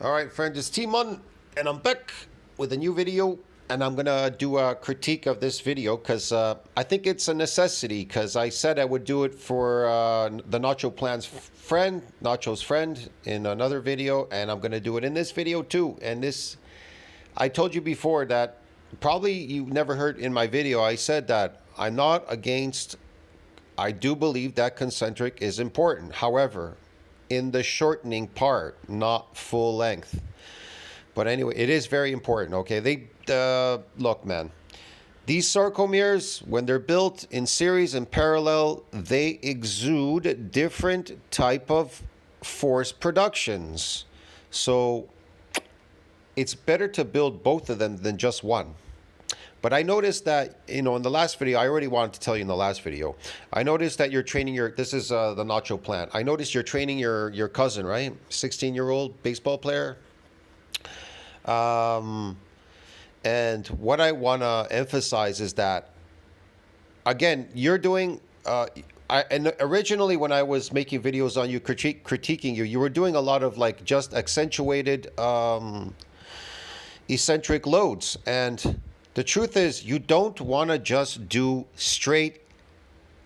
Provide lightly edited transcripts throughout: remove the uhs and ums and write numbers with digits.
Alright friends, it's Timon and I'm back with a new video, and I'm gonna do a critique of this video because I think it's a necessity, because I said I would do it for the Nacho's friend in another video, and I'm gonna do it in this video too. And this, I told you before that probably you never heard in my video, I said that I'm not against, I do believe that concentric is important. However, in the shortening part, not full length. But anyway, it is very important. Okay, look, man, these sarcomeres, when they're built in series and parallel, they exude different type of force productions. So it's better to build both of them than just one. But I noticed that, in the last video, I already wanted to tell you in the last video, I noticed that you're training this is the Nacho plant. I noticed you're training your cousin, right? 16-year-old baseball player. And what I want to emphasize is that, again, you're doing, and originally when I was making videos on you, critiquing you, you were doing a lot of like just accentuated eccentric loads. And the truth is, you don't want to just do straight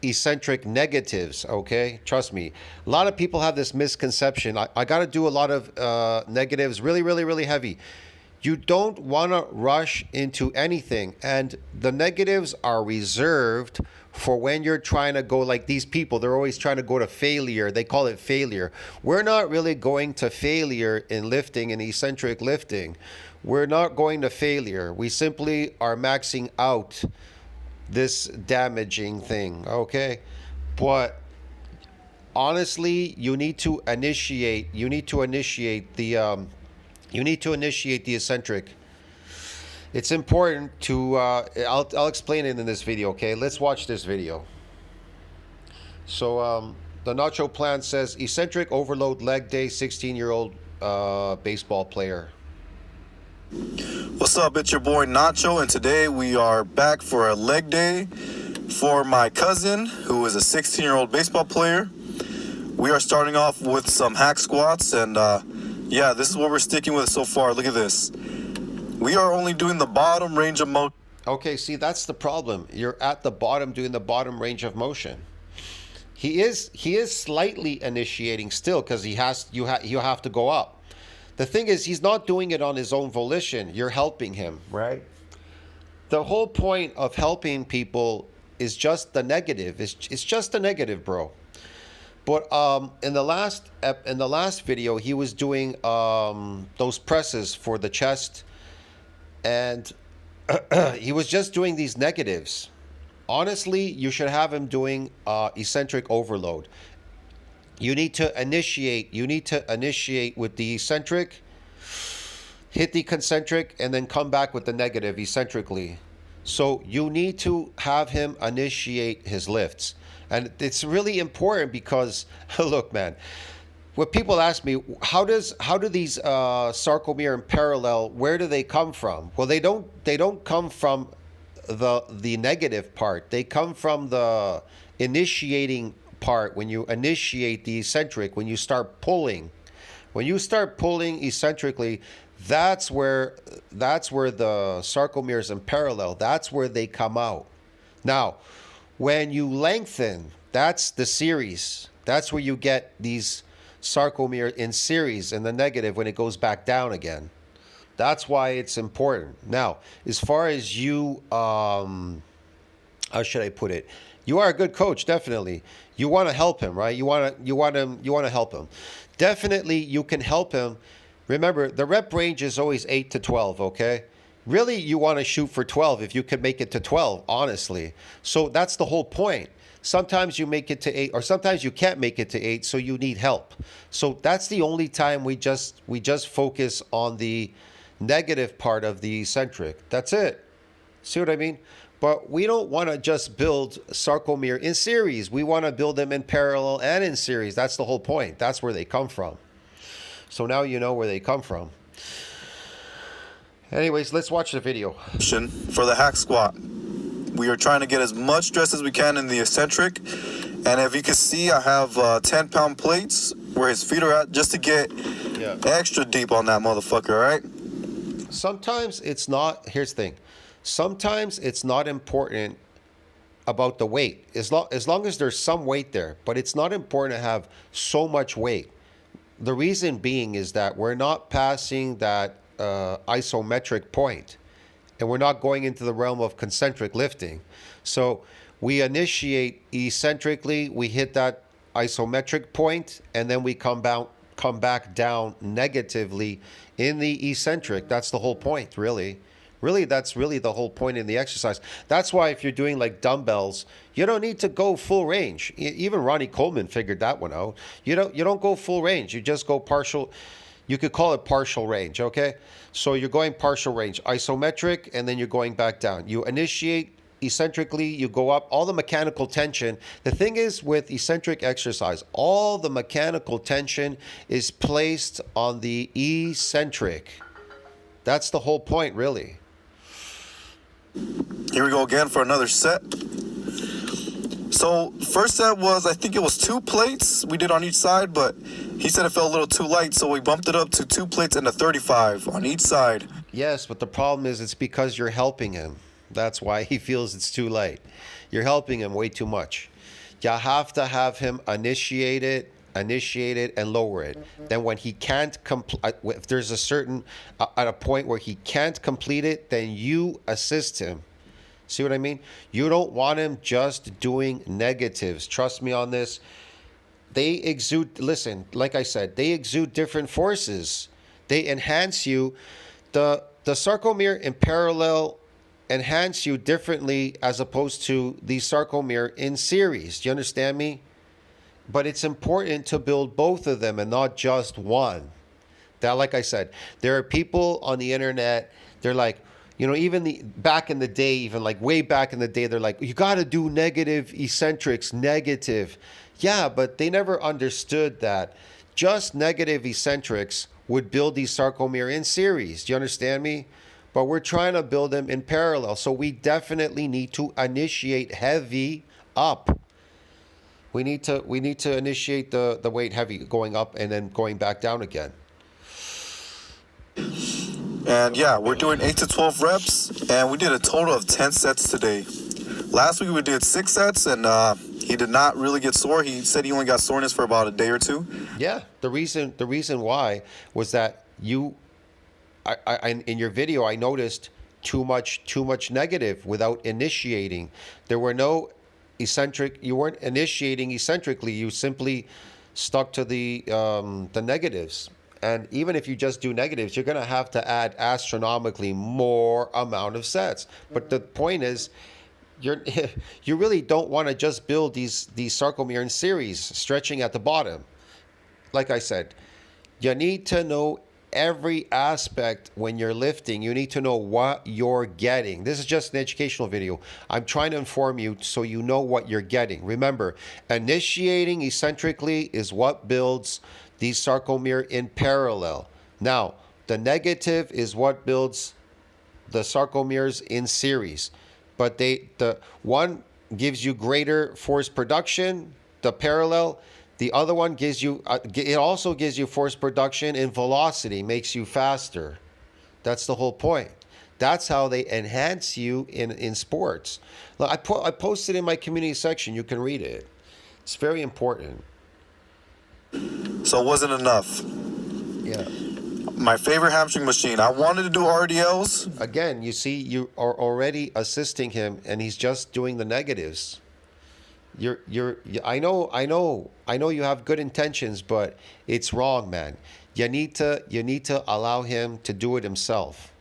eccentric negatives, okay? Trust me. A lot of people have this misconception. I got to do a lot of negatives, really, really, really heavy. You don't want to rush into anything. And the negatives are reserved for when you're trying to go, like these people, they're always trying to go to failure. They call it failure. We're not really going to failure in lifting and eccentric lifting. We're not going to failure. We simply are maxing out this damaging thing, okay? But honestly, you need to initiate the eccentric. It's important to I'll explain it in this video, okay? Let's watch this video. So the Nacho plan says eccentric overload leg day, 16-year-old baseball player. What's up, it's your boy Nacho, and today we are back for a leg day for my cousin, who is a 16-year-old baseball player. We are starting off with some hack squats, and yeah, this is what we're sticking with so far. Look at this. We are only doing the bottom range of motion. Okay, see, that's the problem. You're at the bottom doing the bottom range of motion. He is slightly initiating still, because you have to go up. The thing is, he's not doing it on his own volition. You're helping him, right? The whole point of helping people is just the negative. It's just the negative, bro. But in the last video, he was doing those presses for the chest, and he was just doing these negatives. Honestly, you should have him doing eccentric overload. You need to initiate with the eccentric, hit the concentric, and then come back with the negative eccentrically. So you need to have him initiate his lifts. And it's really important because, look, man, when people ask me, how do these sarcomere in parallel, where do they come from? Well, they don't come from the negative part. They come from the initiating part. When you initiate the eccentric, when you start pulling eccentrically, that's where the sarcomeres in parallel, that's where they come out. Now, when you lengthen, that's the series. That's where you get these sarcomere in series in the negative when it goes back down again. That's why it's important. Now, as far as you, how should I put it? You are a good coach, definitely. You want to help him, right? You want to help him. Definitely, you can help him. Remember, the rep range is always 8 to 12, okay? Really, you want to shoot for 12 if you can make it to 12, honestly. So that's the whole point. Sometimes you make it to 8, or sometimes you can't make it to 8, so you need help. So that's the only time we just focus on the negative part of the eccentric. That's it. See what I mean? But we don't want to just build sarcomere in series. We want to build them in parallel and in series. That's the whole point. That's where they come from. So now you know where they come from. Anyways, let's watch the video. For the hack squat, we are trying to get as much stress as we can in the eccentric. And if you can see, I have 10-pound plates where his feet are at, just to get extra deep on that motherfucker, all right? Sometimes it's not, here's the thing. Sometimes it's not important about the weight. As long as there's some weight there, but it's not important to have so much weight. The reason being is that we're not passing that isometric point, and we're not going into the realm of concentric lifting. So we initiate eccentrically, we hit that isometric point, and then we come back down negatively in the eccentric. That's the whole point, really. That's really the whole point in the exercise. That's why if you're doing like dumbbells, you don't need to go full range. Even Ronnie Coleman figured that one out. You don't go full range. You just go partial. You could call it partial range, okay? So you're going partial range, isometric, and then you're going back down. You initiate eccentrically, you go up, all the mechanical tension. The thing is with eccentric exercise, all the mechanical tension is placed on the eccentric. That's the whole point, really. Here we go again for another set. So first set was, I think it was 2 plates we did on each side, but he said it felt a little too light, so we bumped it up to 2 plates and a 35 on each side. Yes, but the problem is it's because you're helping him. That's why he feels it's too light. You're helping him way too much. You have to have him initiate it and lower it. Then when he can't if there's a certain at a point where he can't complete it, then you assist him. See what I mean? You don't want him just doing negatives. Trust me on this. They exude, listen, like I said, they exude different forces. They enhance you. The sarcomere in parallel enhance you differently as opposed to the sarcomere in series. Do you understand me? But it's important to build both of them and not just one. That, like I said, there are people on the internet, they're like, even back in the day, even like way back in the day, they're like, you got to do negative eccentrics, negative. Yeah, but they never understood that just negative eccentrics would build these sarcomere in series. Do you understand me? But we're trying to build them in parallel. So we definitely need to initiate heavy up. We need to initiate the weight heavy going up and then going back down again. And yeah, we're doing 8 to 12 reps, and we did a total of 10 sets today. Last week we did 6 sets, and he did not really get sore. He said he only got soreness for about a day or 2. Yeah, the reason why was that I in your video I noticed too much negative without initiating. There were no eccentric. You weren't initiating eccentrically. You simply stuck to the negatives. And even if you just do negatives, you're going to have to add astronomically more amount of sets. But the point is, you really don't want to just build these sarcomere in series, stretching at the bottom. Like I said, you need to know every aspect when you're lifting. You need to know what you're getting. This is just an educational video. I'm trying to inform you so you know what you're getting. Remember, initiating eccentrically is what builds these sarcomere in parallel. Now, the negative is what builds the sarcomeres in series. But the one gives you greater force production, the parallel. The other one gives you, it also gives you force production in velocity, makes you faster. That's the whole point. That's how they enhance you in sports. Look, I posted in my community section. You can read it. It's very important. So it wasn't enough. Yeah. My favorite hamstring machine. I wanted to do RDLs. Again, you see, you are already assisting him, and he's just doing the negatives. I know you have good intentions, but it's wrong, man. You need to allow him to do it himself.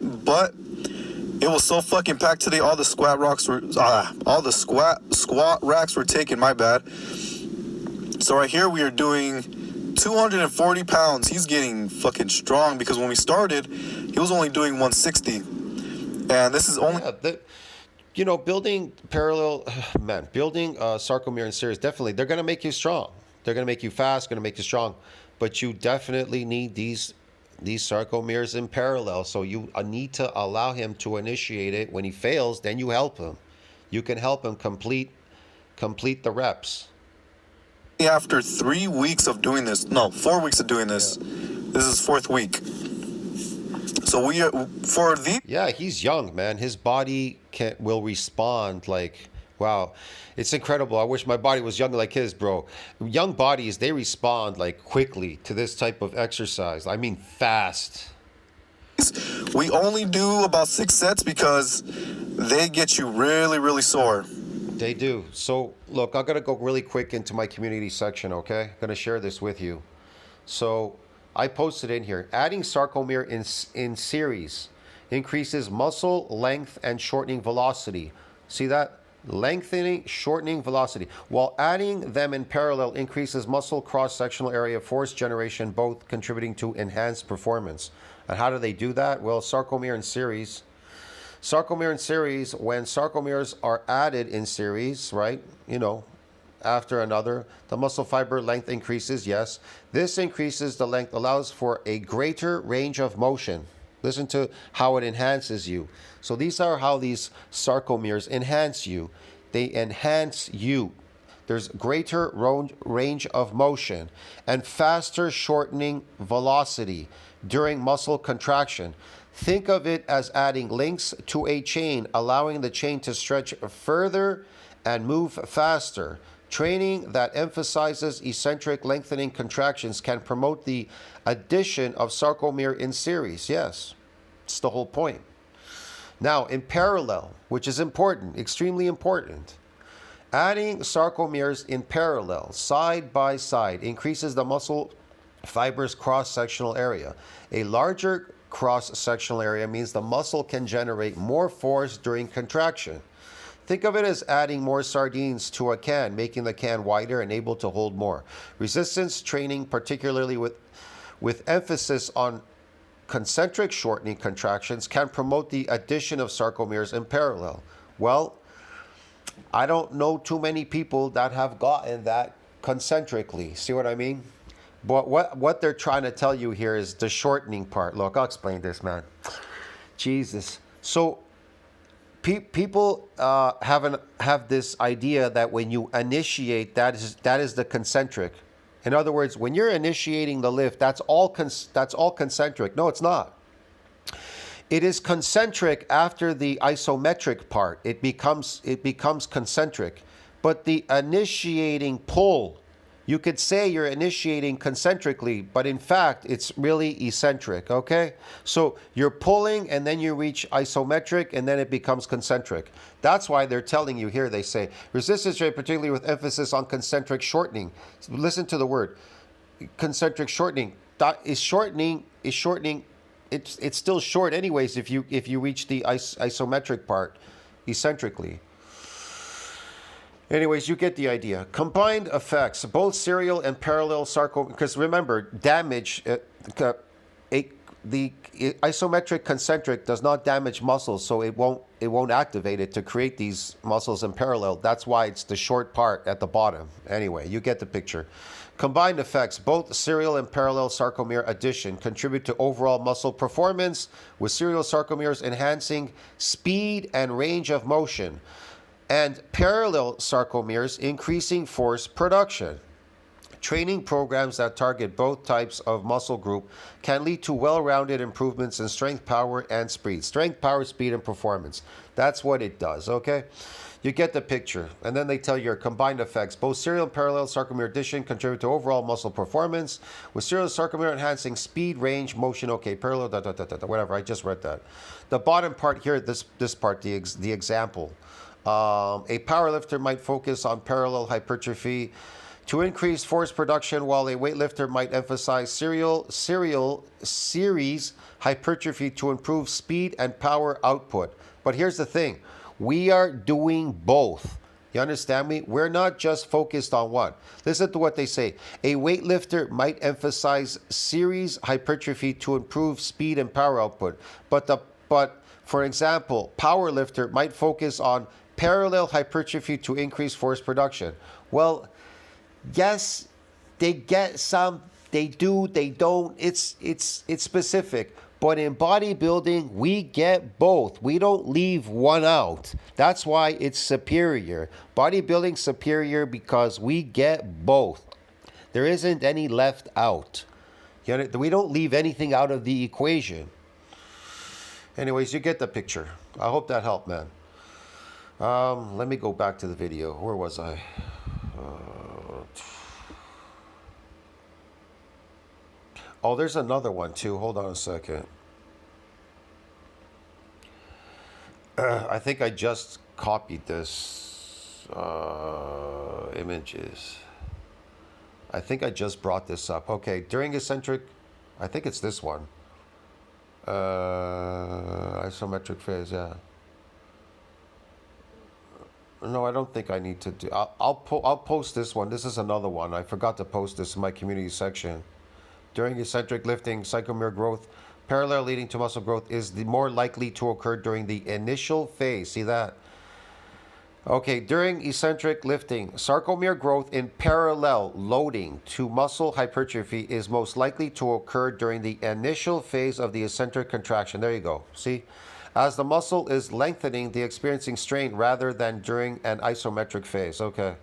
But it was so fucking packed today. All the squat racks were taken. My bad. So right here we are doing 240 pounds. He's getting fucking strong because when we started, he was only doing 160, and this is only. Yeah, building parallel, building sarcomere in series, definitely, they're going to make you strong. They're going to make you fast, going to make you strong. But you definitely need these sarcomeres in parallel. So you need to allow him to initiate it. When he fails, then you help him. You can help him complete the reps. After 3 weeks of doing this, no, 4 weeks of doing this, this is fourth week. So we are for the Yeah, he's young, man. His body will respond like, wow, it's incredible. I wish my body was young like his, bro. Young bodies, they respond like quickly to this type of exercise. I mean, fast. we only do about 6 sets because they get you really, really sore. They do. So, look, I'm going to go really quick into my community section, okay? I'm going to share this with you. So, I posted in here, adding sarcomere in series increases muscle length and shortening velocity. See that? Lengthening, shortening velocity. While adding them in parallel increases muscle cross-sectional area force generation, both contributing to enhanced performance. And how do they do that? Well, sarcomere in series. Sarcomere in series, when sarcomeres are added in series, right? You know, after another, the muscle fiber length increases, yes. This increases the length, allows for a greater range of motion. Listen to how it enhances you. So these are how these sarcomeres enhance you. They enhance you. There's greater range of motion and faster shortening velocity during muscle contraction. Think of it as adding links to a chain, allowing the chain to stretch further and move faster. Training that emphasizes eccentric lengthening contractions can promote the addition of sarcomere in series. Yes, it's the whole point. Now, in parallel, which is important, extremely important, adding sarcomeres in parallel, side by side, increases the muscle fiber's cross-sectional area. A larger cross-sectional area means the muscle can generate more force during contraction. Think of it as adding more sardines to a can, making the can wider and able to hold more. Resistance training, particularly with emphasis on concentric shortening contractions, can promote the addition of sarcomeres in parallel. Well, I don't know too many people that have gotten that concentrically. See what I mean? But what they're trying to tell you here is the shortening part. Look, I'll explain this, man. Jesus. So people have this idea that when you initiate, that is the concentric. In other words, when you're initiating the lift, that's all concentric. No, it's not. It is concentric after the isometric part. It becomes concentric. But the initiating pull, you could say you're initiating concentrically, but in fact, it's really eccentric, okay? So you're pulling and then you reach isometric and then it becomes concentric. That's why they're telling you here, they say, resistance rate, particularly with emphasis on concentric shortening. Listen to the word, concentric shortening. That is shortening, it's still short anyways if you reach the isometric part eccentrically. Anyways, you get the idea. Combined effects, both serial and parallel sarcomere, because remember, damage, the isometric concentric does not damage muscles, so it won't activate it to create these muscles in parallel. That's why it's the short part at the bottom. Anyway, you get the picture. Combined effects, both serial and parallel sarcomere addition contribute to overall muscle performance, with serial sarcomeres enhancing speed and range of motion, and parallel sarcomeres increasing force production. Training programs that target both types of muscle group can lead to well-rounded improvements in strength, power, and speed. Strength, power, speed, and performance. That's what it does, okay? You get the picture. And then they tell you your combined effects. Both serial and parallel sarcomere addition contribute to overall muscle performance, with serial sarcomere enhancing speed, range, motion. Okay, parallel, whatever. I just read that. The bottom part here, this part, the example. A powerlifter might focus on parallel hypertrophy to increase force production, while a weightlifter might emphasize series hypertrophy to improve speed and power output. But here's the thing. We are doing both. You understand me? We're not just focused on one. Listen to what they say. A weightlifter might emphasize series hypertrophy to improve speed and power output. But for example, powerlifter might focus on parallel hypertrophy to increase force production. Well, yes, they get some, they do, they don't. It's specific. But in bodybuilding, we get both. We don't leave one out. That's why it's superior. Bodybuilding superior because we get both. There isn't any left out. We don't leave anything out of the equation. Anyways, you get the picture. I hope that helped, man. Let me go back to the video. Where was I? Oh, there's another one too. Hold on a second. I think I just copied this images. I think I just brought this up. Okay, during eccentric, I think it's this one. Isometric phase, yeah. No, I don't think I need to do. I'll post this one. This is another one. I forgot to post this in my community section. During eccentric lifting, sarcomere growth, parallel leading to muscle growth, is the more likely to occur during the initial phase. See that? Okay, during eccentric lifting, sarcomere growth in parallel loading to muscle hypertrophy is most likely to occur during the initial phase of the eccentric contraction. There you go. See? As the muscle is lengthening, the experiencing strain rather than during an isometric phase. Okay.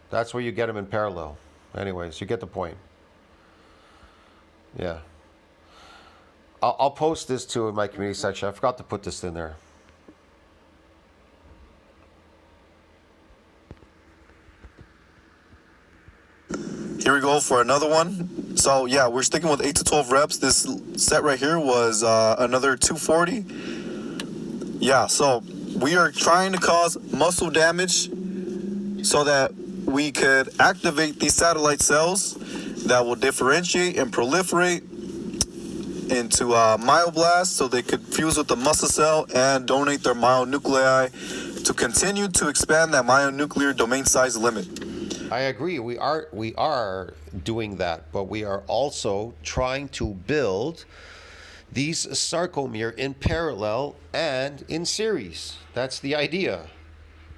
That's where you get them in parallel. Anyways, you get the point. Yeah. I'll post this too in my community section. I forgot to put this in there. Here we go for another one. So yeah, we're sticking with 8 to 12 reps. This set right here was another 240. Yeah, so we are trying to cause muscle damage so that we could activate these satellite cells that will differentiate and proliferate into myoblasts so they could fuse with the muscle cell and donate their myonuclei to continue to expand that myonuclear domain size limit. I agree. We are doing that, but we are also trying to build these sarcomere in parallel and in series. That's the idea.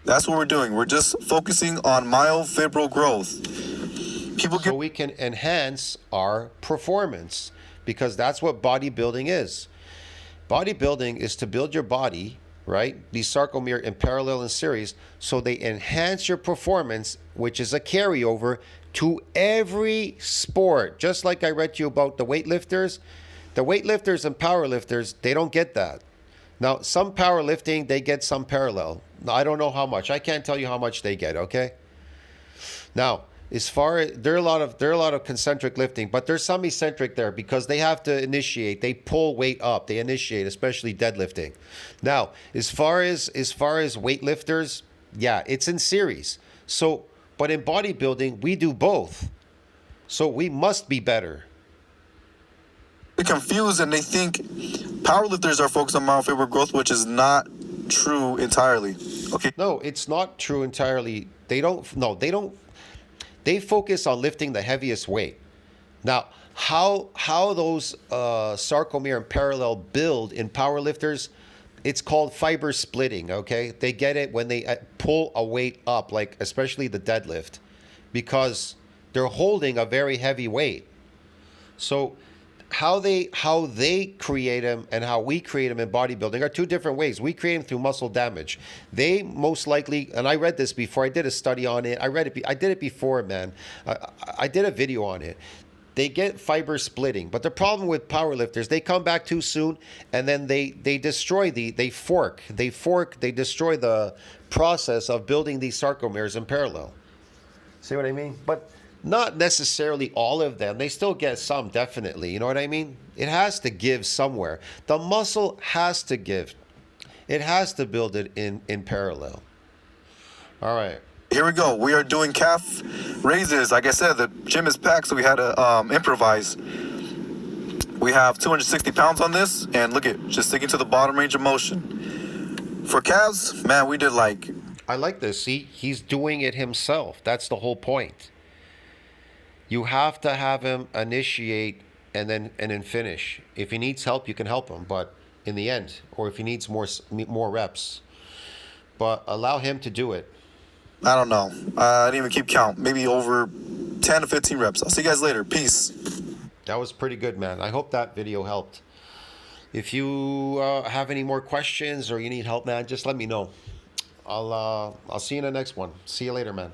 That's what we're doing. We're just focusing on myofibril growth. So we can enhance our performance, because that's what bodybuilding is. Bodybuilding is to build your body, right? These sarcomere in parallel and series, so they enhance your performance, which is a carryover to every sport. Just like I read to you about the weightlifters. The weightlifters and powerlifters, they don't get that. Now, some powerlifting, they get some parallel. Now, I don't know how much. I can't tell you how much they get, okay? Now, as far as there are a lot of concentric lifting, but there's some eccentric there because they have to initiate. They pull weight up. They initiate, especially deadlifting. Now, as far as weightlifters, yeah, it's in series. So, but in bodybuilding, we do both. So we must be better. They're confused and they think powerlifters are focused on myofibril growth, which is not true entirely. Okay. No, it's not true entirely. They focus on lifting the heaviest weight. Now, how those sarcomere and parallel build in powerlifters, it's called fiber splitting, okay? They get it when they pull a weight up, like especially the deadlift, because they're holding a very heavy weight. So how they create them and how we create them in bodybuilding are two different ways. We create them through muscle damage. They most likely, and I read this before, I did a study on it. I did it before, man. I did a video on it. They get fiber splitting, but the problem with powerlifters, they come back too soon, and then they destroy they destroy the process of building these sarcomeres in parallel. See what I mean? But not necessarily all of them. They still get some, definitely. You know what I mean? It has to give somewhere. The muscle has to give. It has to build it in parallel. All right. Here we go. We are doing calf raises. Like I said, the gym is packed, so we had to improvise. We have 260 pounds on this, and look at, just sticking to the bottom range of motion. For calves, man, we did like... I like this. See, he's doing it himself. That's the whole point. You have to have him initiate and then finish. If he needs help, you can help him, but in the end, or if he needs more reps, but allow him to do it. I don't know. I didn't even keep count. Maybe over 10 to 15 reps. I'll see you guys later. Peace. That was pretty good, man. I hope that video helped. If you have any more questions or you need help, man, just let me know. I'll see you in the next one. See you later, man.